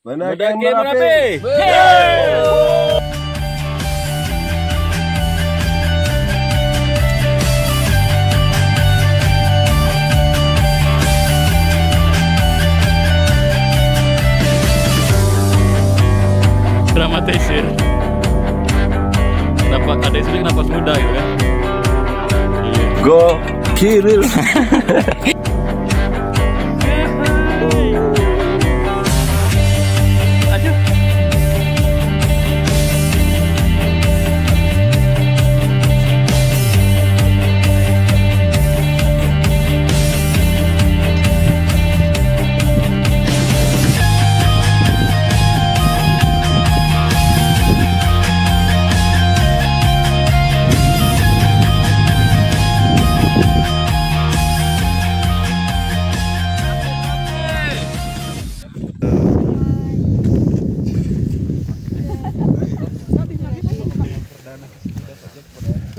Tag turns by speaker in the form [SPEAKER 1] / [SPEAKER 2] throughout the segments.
[SPEAKER 1] Mendaki Merapi.
[SPEAKER 2] Dramatisir. Dapat ada istilah napas muda gitu kan.
[SPEAKER 1] Go Kiril.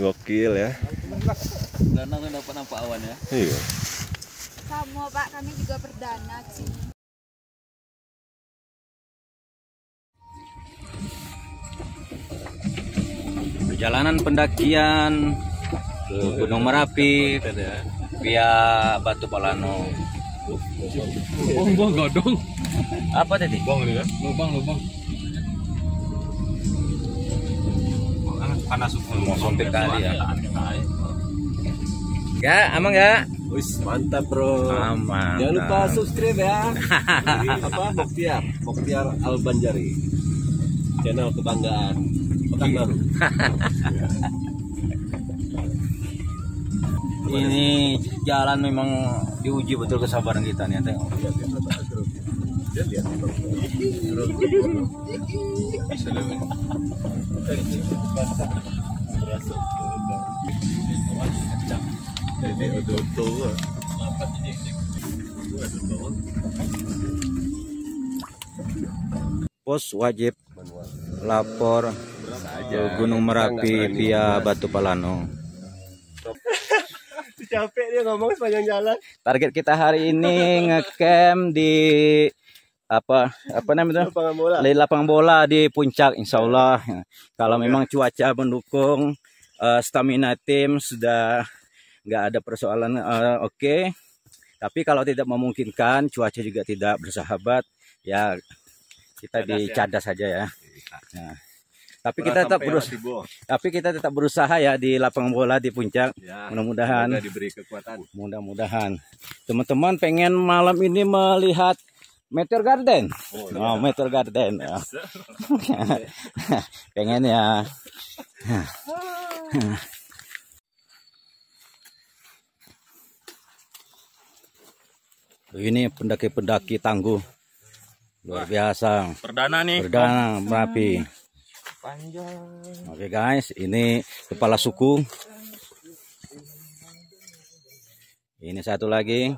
[SPEAKER 1] Gokil ya.
[SPEAKER 2] Danau kan dapat nampak awan ya.
[SPEAKER 1] Iya.
[SPEAKER 3] Sama Pak, kami juga perdana sih.
[SPEAKER 4] Perjalanan pendakian ke Gunung Merapi via Batu Palano.
[SPEAKER 2] Bong godong.
[SPEAKER 4] Apa tadi?
[SPEAKER 2] Lubang.
[SPEAKER 4] Panas mau sompir kali ya. Ya, aman ya?
[SPEAKER 1] Wis, mantap bro.
[SPEAKER 4] Aman.
[SPEAKER 1] Jangan lupa subscribe ya. Apa? Moktiar Albanjari. Channel kebanggaan Pekanbaru.
[SPEAKER 4] Ini jalan memang diuji betul kesabaran kita nih, tengok. Pos wajib lapor ke Gunung Merapi via Batu Palano.
[SPEAKER 1] Capek dia ngomong sepanjang jalan.
[SPEAKER 4] Target kita hari ini ngecamp di apa namanya itu? Lapangan bola di puncak, insya Allah. Kalau memang cuaca mendukung, stamina tim sudah nggak ada persoalan, oke. Tapi kalau tidak memungkinkan, cuaca juga tidak bersahabat, ya kita dicadas saja ya. Nah, tapi kita tetap berusaha ya di lapangan bola di puncak. Ya, mudah-mudahan
[SPEAKER 1] diberi kekuatan.
[SPEAKER 4] Mudah-mudahan teman-teman pengen malam ini melihat Meteor Garden. Oh, Meteor Garden. Ya. Pengen ya. Ini pendaki-pendaki tangguh. Luar biasa.
[SPEAKER 2] Perdana nih.
[SPEAKER 4] Perdana Merapi.
[SPEAKER 2] Panjang.
[SPEAKER 4] Oke guys, ini kepala suku. Ini satu lagi.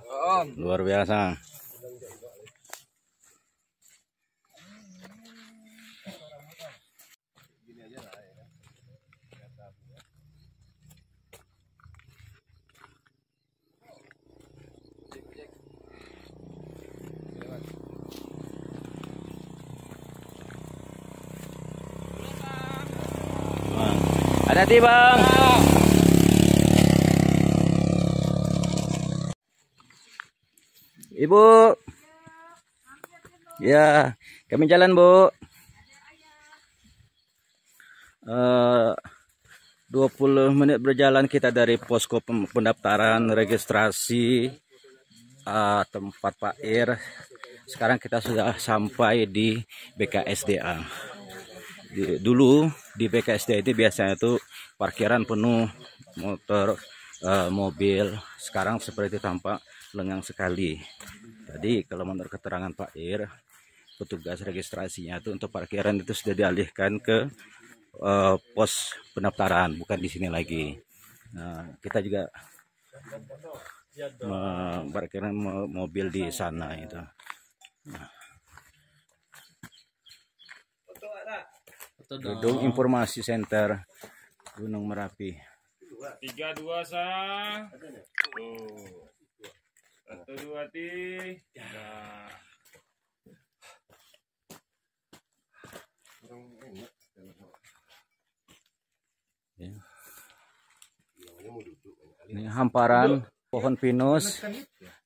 [SPEAKER 4] Luar biasa. Hati-hati bang. Ibu. Ya, kami jalan bu. 20 menit berjalan kita dari posko pendaftaran registrasi tempat Pak Ir. Sekarang kita sudah sampai di BKSDA. Dulu di BKSDA itu biasanya tuh parkiran penuh motor, mobil. Sekarang seperti tampak lengang sekali. Tadi kalau menurut keterangan Pak Ir, petugas registrasinya itu untuk parkiran itu sudah dialihkan ke pos pendaftaran, bukan di sini lagi. Nah, kita juga parkiran mobil di sana itu. Nah. Gedung Informasi Center Gunung Merapi.
[SPEAKER 2] 3 2 sah. 1 2 3.
[SPEAKER 4] hamparan pohon pinus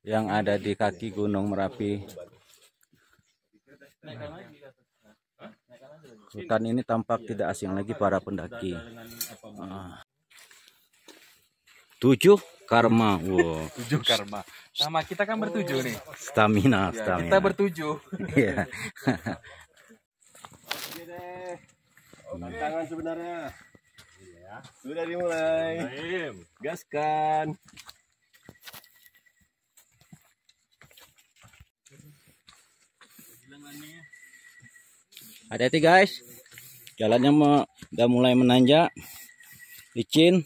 [SPEAKER 4] yang ada di kaki Gunung Merapi. Hutan ini tampak tidak asing lagi para pendaki. 7 karma. Wow.
[SPEAKER 2] 7 karma. Sama kita kan bertujuh nih.
[SPEAKER 4] Stamina.
[SPEAKER 2] Kita bertujuh.
[SPEAKER 4] Iya.
[SPEAKER 1] Tantangan sebenarnya. Sudah dimulai. Gaskan.
[SPEAKER 4] Hati-hati guys. Jalannya udah mulai menanjak. Licin.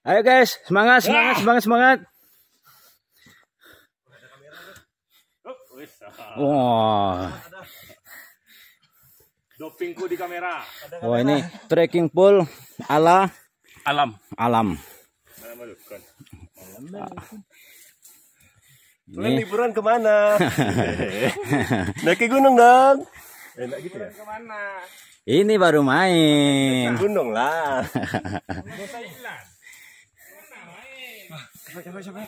[SPEAKER 4] Ayo guys, semangat. Wah.
[SPEAKER 2] Dopingku di kamera.
[SPEAKER 4] Wah, ini trekking pool ala
[SPEAKER 2] Alam.
[SPEAKER 1] Kalian liburan kemana? Naik ke gunung dong. Enak gitu ya?
[SPEAKER 2] Kemana?
[SPEAKER 4] Ini baru main.
[SPEAKER 1] Gunung lah.
[SPEAKER 2] Coba.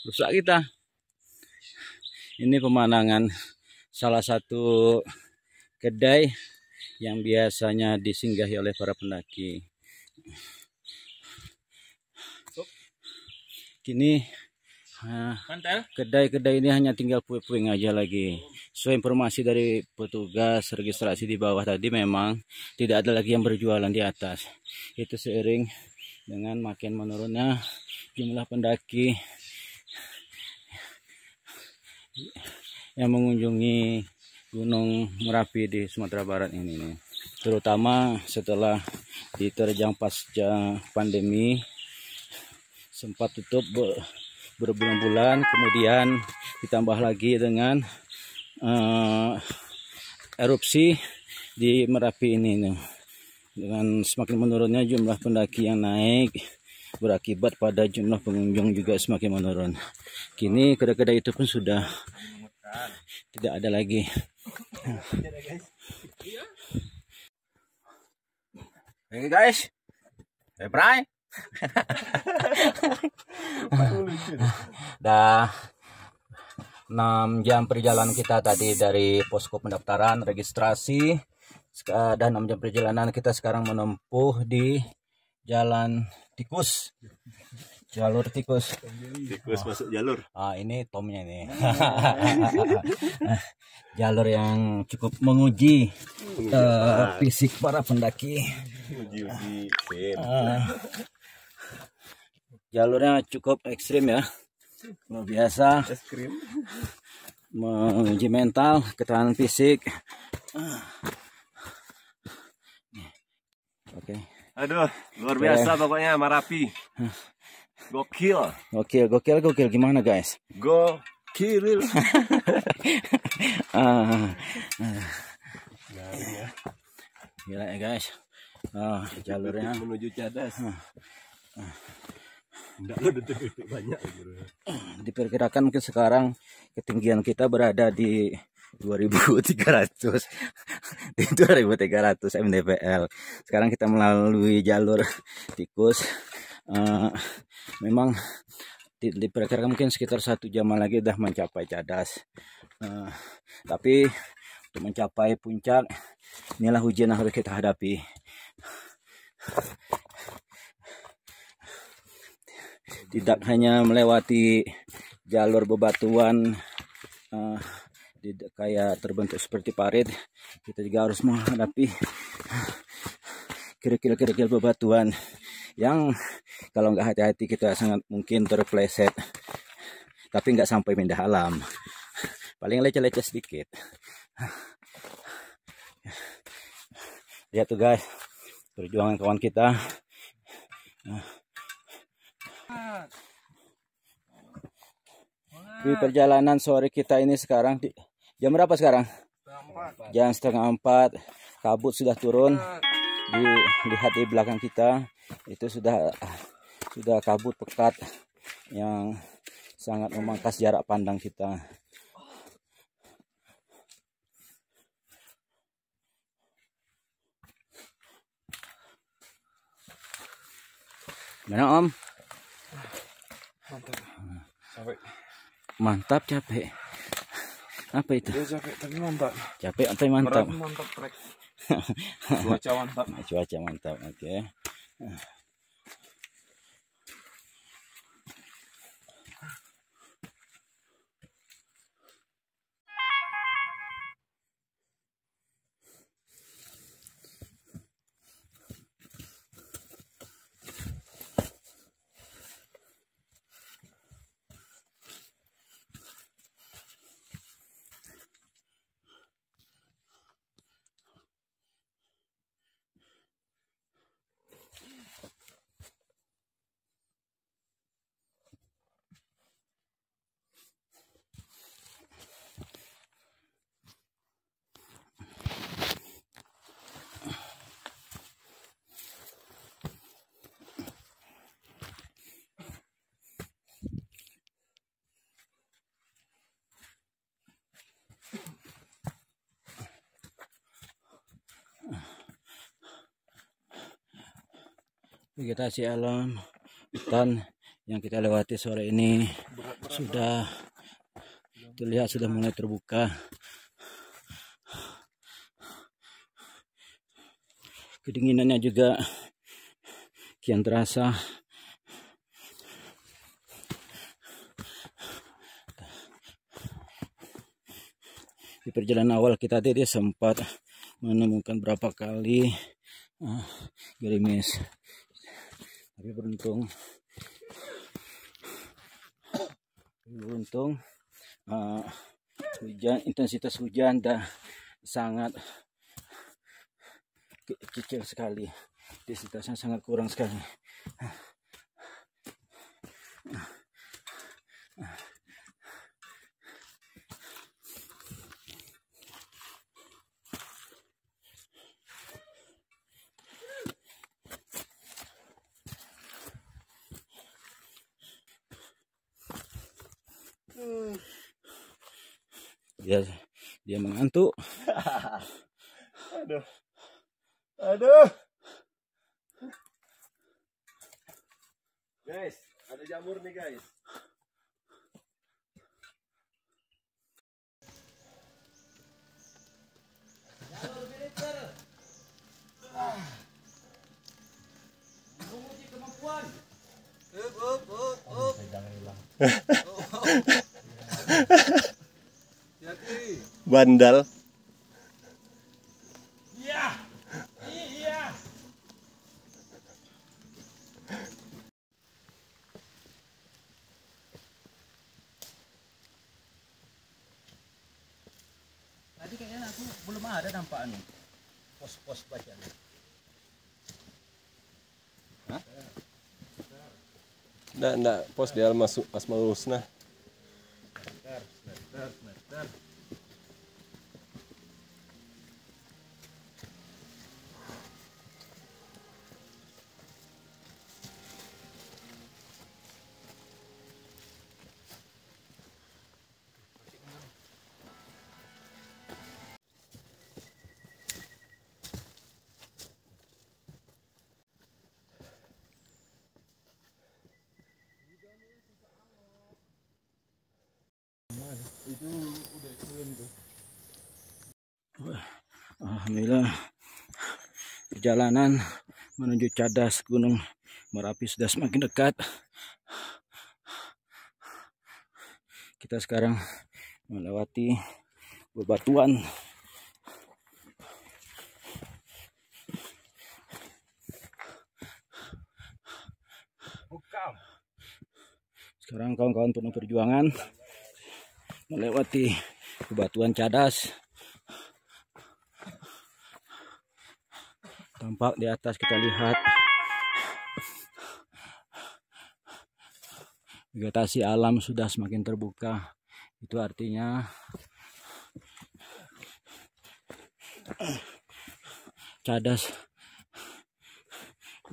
[SPEAKER 4] Rusak kita. Ini pemandangan salah satu kedai yang biasanya disinggahi oleh para pendaki. Kini kedai-kedai ini hanya tinggal puing-puing aja lagi. Sesuai informasi dari petugas registrasi di bawah tadi, memang tidak ada lagi yang berjualan di atas. Itu seiring dengan makin menurunnya jumlah pendaki yang mengunjungi Gunung Merapi di Sumatera Barat ini, terutama setelah diterjang pasca pandemi, sempat tutup berbulan-bulan, kemudian ditambah lagi dengan erupsi di Merapi ini, dengan semakin menurunnya jumlah pendaki yang naik, berakibat pada jumlah pengunjung juga semakin menurun. Kini kedai-kedai itu pun sudah tidak ada lagi. Oke guys, bye. Dah 6 jam perjalanan kita tadi dari posko pendaftaran registrasi, dan 6 jam perjalanan kita sekarang menempuh di jalan tikus, jalur tikus.
[SPEAKER 1] Tikus masuk jalur.
[SPEAKER 4] Ini tomnya nih. Jalur yang cukup menguji fisik para pendaki.
[SPEAKER 1] Uji
[SPEAKER 4] Jalurnya cukup ekstrim ya, luar biasa.
[SPEAKER 1] es krim.
[SPEAKER 4] Menguji mental, ketahanan fisik. Oke.
[SPEAKER 1] Aduh, luar biasa pokoknya Merapi. Gokil.
[SPEAKER 4] Gokil gimana guys?
[SPEAKER 1] Gokil.
[SPEAKER 4] Gila ya guys. Jalurnya
[SPEAKER 1] menuju Cadas. Banyak.
[SPEAKER 4] Diperkirakan mungkin sekarang ketinggian kita berada di 2300 di 2300 mdpl. Sekarang kita melalui jalur tikus. Memang diperkirakan mungkin sekitar 1 jam lagi udah mencapai Cadas. Tapi untuk mencapai puncak, inilah ujian yang harus kita hadapi. Tidak hanya melewati jalur bebatuan kayak terbentuk seperti parit. Kita juga harus menghadapi kerikil-kerikil bebatuan yang kalau nggak hati-hati kita sangat mungkin terpleset, tapi nggak sampai pindah alam, paling leceh-leceh sedikit. Lihat tuh guys, perjuangan kawan kita. Di perjalanan sore kita ini sekarang jam berapa sekarang? Jam 3:30. Kabut sudah turun. Lihat di belakang kita itu sudah kabut pekat yang sangat memangkas jarak pandang kita. Mana Om?
[SPEAKER 2] Mantap. Capek.
[SPEAKER 4] Mantap capek. Apa itu?
[SPEAKER 2] Ya, capek tapi mantap.
[SPEAKER 4] Capek atau mantap?
[SPEAKER 2] Mantap trek. Cuaca mantap.
[SPEAKER 4] Cuaca mantap. Oke. Vegetasi alam hutan yang kita lewati sore ini sudah terlihat sudah mulai terbuka. Kedinginannya juga kian terasa. Di perjalanan awal kita tadi sempat menemukan berapa kali gerimis, tapi beruntung intensitas hujan dah sangat kecil sekali, intensitasnya sangat kurang sekali. Dia mengantuk.
[SPEAKER 1] Aduh. Guys, ada jamur nih guys. Menguji kemampuan. Bandal.
[SPEAKER 2] Iya. Iya.
[SPEAKER 4] Tadi kayaknya aku belum ada nampak pos-pos bacaan. Hah?
[SPEAKER 1] Nggak, pos di Asmaul Husna.
[SPEAKER 4] Alhamdulillah, perjalanan menuju cadas Gunung Merapi sudah semakin dekat. Kita sekarang melewati bebatuan. Sekarang kawan-kawan penuh perjuangan melewati bebatuan cadas. Tampak di atas kita lihat vegetasi alam sudah semakin terbuka. Itu artinya cadas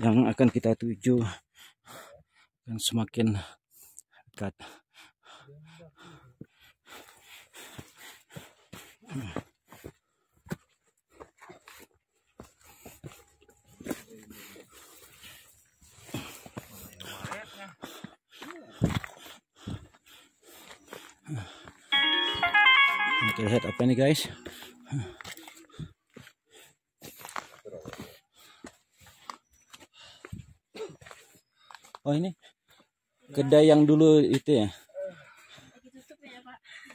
[SPEAKER 4] yang akan kita tuju dan semakin dekat. Kita lihat apa ini guys. Oh ini kedai yang dulu itu ya.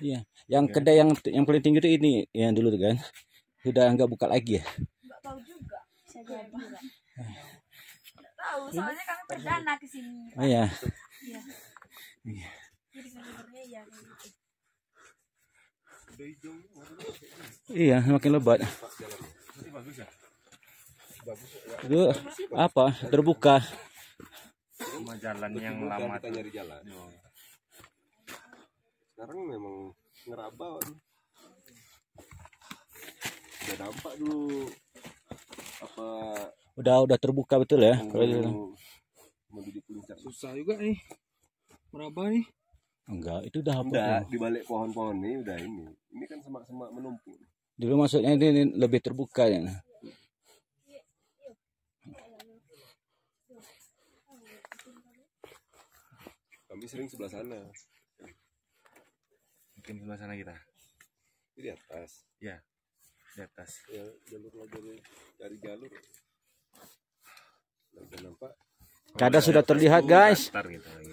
[SPEAKER 4] Iya, yang kedai yang paling tinggi itu ini yang dulu tuh kan. Sudah nggak buka lagi ya.
[SPEAKER 3] Nggak tahu juga. Bisa jadi. Nggak tahu, soalnya kami perdana ke sini.
[SPEAKER 4] Oh ya.
[SPEAKER 3] Iya. Jadi sebenarnya ya kayak gitu.
[SPEAKER 4] Iya, makin lebat. Itu apa? Terbuka.
[SPEAKER 2] Cuma jalan yang lama
[SPEAKER 1] Kita nyari jalan. Sekarang memang ngeraba. Udah dampak dulu apa
[SPEAKER 4] Udah terbuka betul ya. Kalau gitu.
[SPEAKER 1] mau di puncak.
[SPEAKER 2] susah juga nih meraba nih.
[SPEAKER 4] Enggak, itu udah apa?
[SPEAKER 1] Udah di balik pohon-pohon nih udah ini. Ini kan semak-semak menumpuk.
[SPEAKER 4] Dulu maksudnya ini lebih terbuka ya.
[SPEAKER 1] Kami sering sebelah sana.
[SPEAKER 2] Mungkin sebelah sana kita.
[SPEAKER 1] Di atas.
[SPEAKER 2] Ya, di atas.
[SPEAKER 1] Ya jalur cari jalur. Udah nampak.
[SPEAKER 4] Cadas sudah terlihat guys.
[SPEAKER 2] Ntar kita lagi.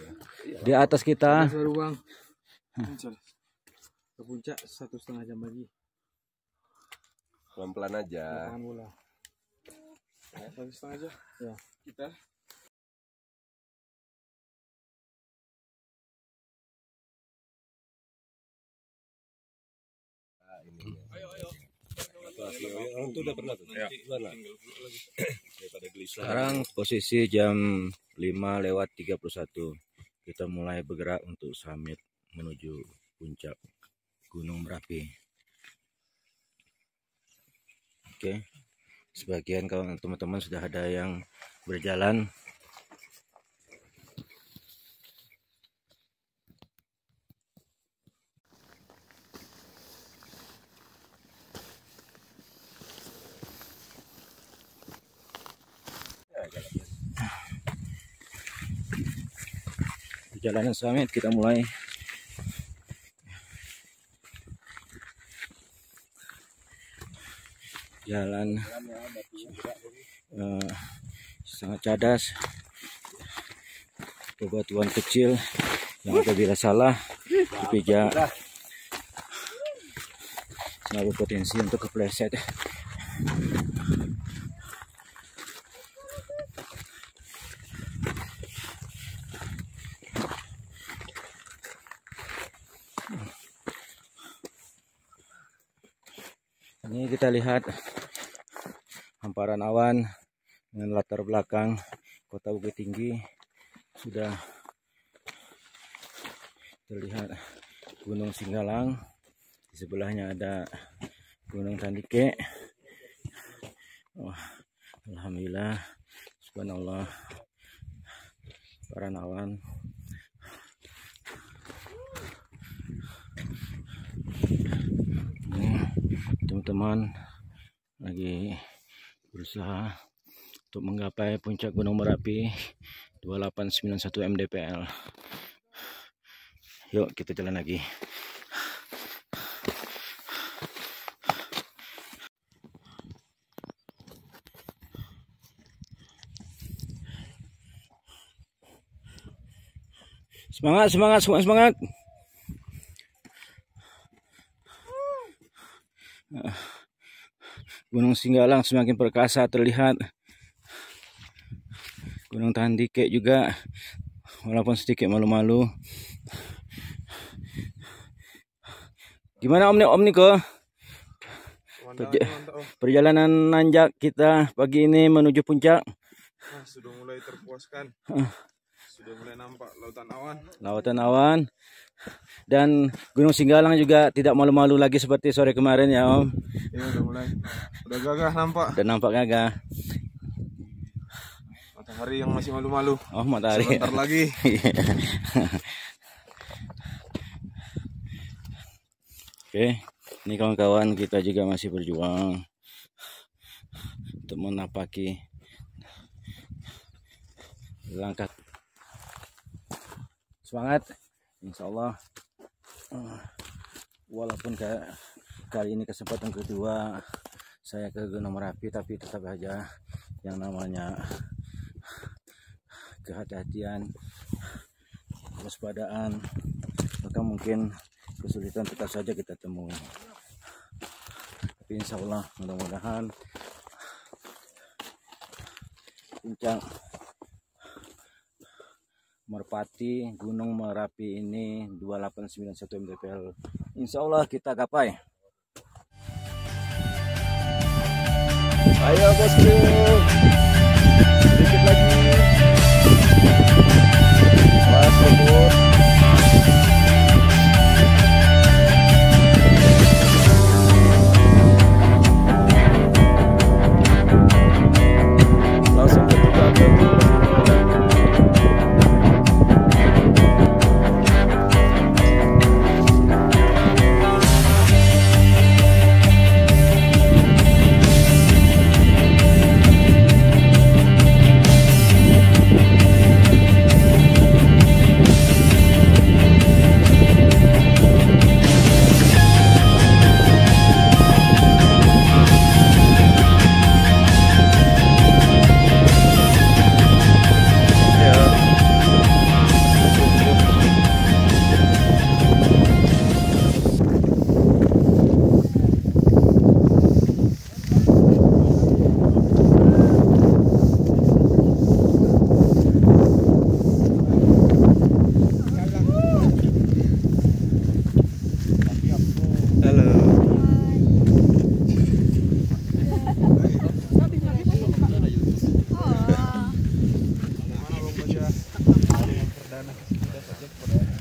[SPEAKER 4] Di atas kita.
[SPEAKER 2] Baru bang. Ke puncak 1,5 jam lagi.
[SPEAKER 1] Pelan-pelan aja.
[SPEAKER 2] Jangan bola. 1,5 aja. Ya. Kita
[SPEAKER 1] Orang tuh udah pernah tuh. Ya.
[SPEAKER 4] Sekarang posisi jam 5:31. Kita mulai bergerak untuk summit menuju puncak Gunung Merapi. Oke. Sebagian kawan teman-teman sudah ada yang berjalan. Perjalanan summit kita mulai. Jalan sangat cadas, bebatuan kecil yang apabila salah dipijak selalu potensi untuk kepleset. Ini kita lihat hamparan awan dengan latar belakang kota Bukit Tinggi. Sudah terlihat Gunung Singgalang. Di sebelahnya ada Gunung Tandike. Oh, alhamdulillah, subhanallah, hamparan awan. Teman-teman lagi berusaha untuk menggapai puncak Gunung Merapi 2891 mdpl. Yuk kita jalan lagi. Semangat, semangat, semangat, semangat. Gunung Singgalang semakin perkasa terlihat. Gunung Tandike juga walaupun sedikit malu-malu. Gimana Om Niko? Perjalanan nanjak kita pagi ini menuju puncak.
[SPEAKER 2] Sudah mulai terpuaskan. Sudah mulai nampak lautan awan.
[SPEAKER 4] Lautan awan. Dan Gunung Singgalang juga tidak malu-malu lagi seperti sore kemarin ya Om.
[SPEAKER 2] Iya udah mulai. Udah gagah nampak.
[SPEAKER 4] Dan nampak gagah.
[SPEAKER 2] Matahari yang masih malu-malu.
[SPEAKER 4] Oh matahari.
[SPEAKER 2] Sebentar lagi.
[SPEAKER 4] Oke, ini kawan-kawan kita juga masih berjuang untuk menapaki langkah. Semangat, insya Allah. Walaupun kali ini kesempatan kedua saya ke Gunung Merapi, tapi tetap aja yang namanya kehati-hatian, kewaspadaan, maka mungkin kesulitan tetap saja kita temui. Tapi insya Allah mudah-mudahan puncak Merpati Gunung Merapi ini 2891 mdpl insya Allah kita gapai. Ayo bosku, sedikit lagi. Mas Bogor. Langsung ke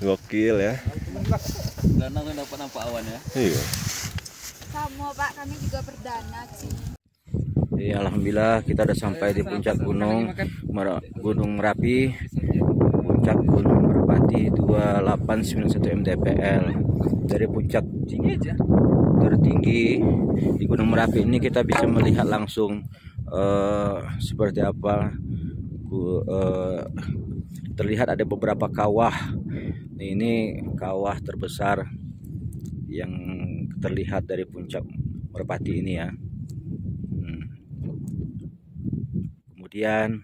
[SPEAKER 1] Gokil ya.
[SPEAKER 5] Danau kan dapat nampak awan ya.
[SPEAKER 1] Iya.
[SPEAKER 3] Sama Pak, kami juga perdana sih.
[SPEAKER 4] Ya, alhamdulillah kita sudah sampai di puncak Gunung Merapi, puncak Gunung Merpati 2891 mdpl. Dari puncak tertinggi di Gunung Merapi ini kita bisa melihat langsung seperti apa. Terlihat ada beberapa kawah. Ini kawah terbesar yang terlihat dari puncak Merpati ini ya. Kemudian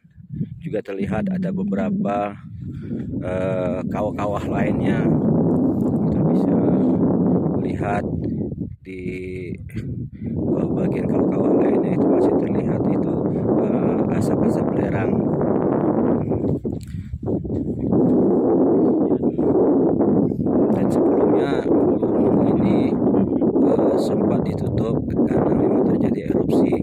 [SPEAKER 4] juga terlihat ada beberapa kawah-kawah lainnya. Kita bisa lihat di bagian kawah-kawah lainnya itu masih terlihat itu asap-asap belerang. Dan sebelumnya gunung ini sempat ditutup karena memang terjadi erupsi.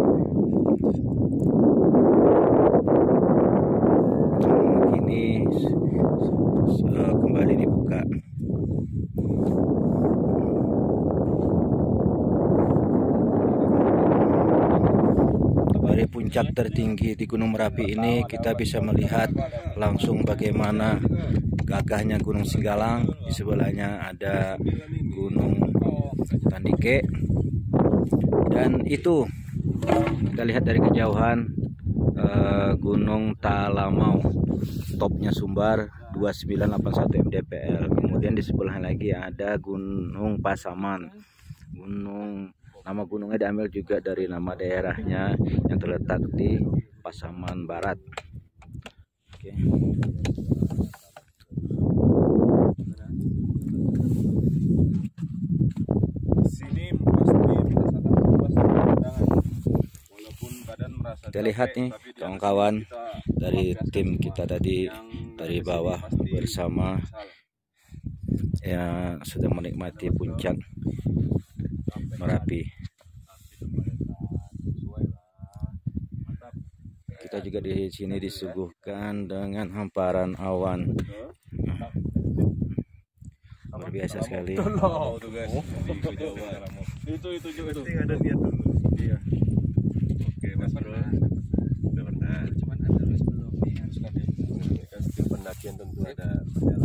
[SPEAKER 4] Kini kembali dibuka. Dari puncak tertinggi di Gunung Merapi ini kita bisa melihat langsung bagaimana gagahnya Gunung Singgalang. Di sebelahnya ada Gunung Tandike, dan itu kita lihat dari kejauhan Gunung Talamau, topnya Sumbar 2981 mdpl. Kemudian di sebelah lagi ada Gunung Pasaman. Nama gunungnya diambil juga dari nama daerahnya yang terletak di Pasaman Barat. Oke.
[SPEAKER 2] Sini pasti
[SPEAKER 4] Kita lihat nih kawan-kawan dari tim kita tadi dari bawah bersama ya sudah menikmati puncak Merapi. Kita juga di sini disuguhkan dengan hamparan awan. Luar biasa sekali.
[SPEAKER 2] Itu juga itu.
[SPEAKER 1] Ada niat dulu.
[SPEAKER 2] Iya.
[SPEAKER 1] Oke, Mas Bro. Udah pernah.
[SPEAKER 5] Cuman ada belum nih harus
[SPEAKER 1] Kan setiap pendakian tentu ada perjalanan.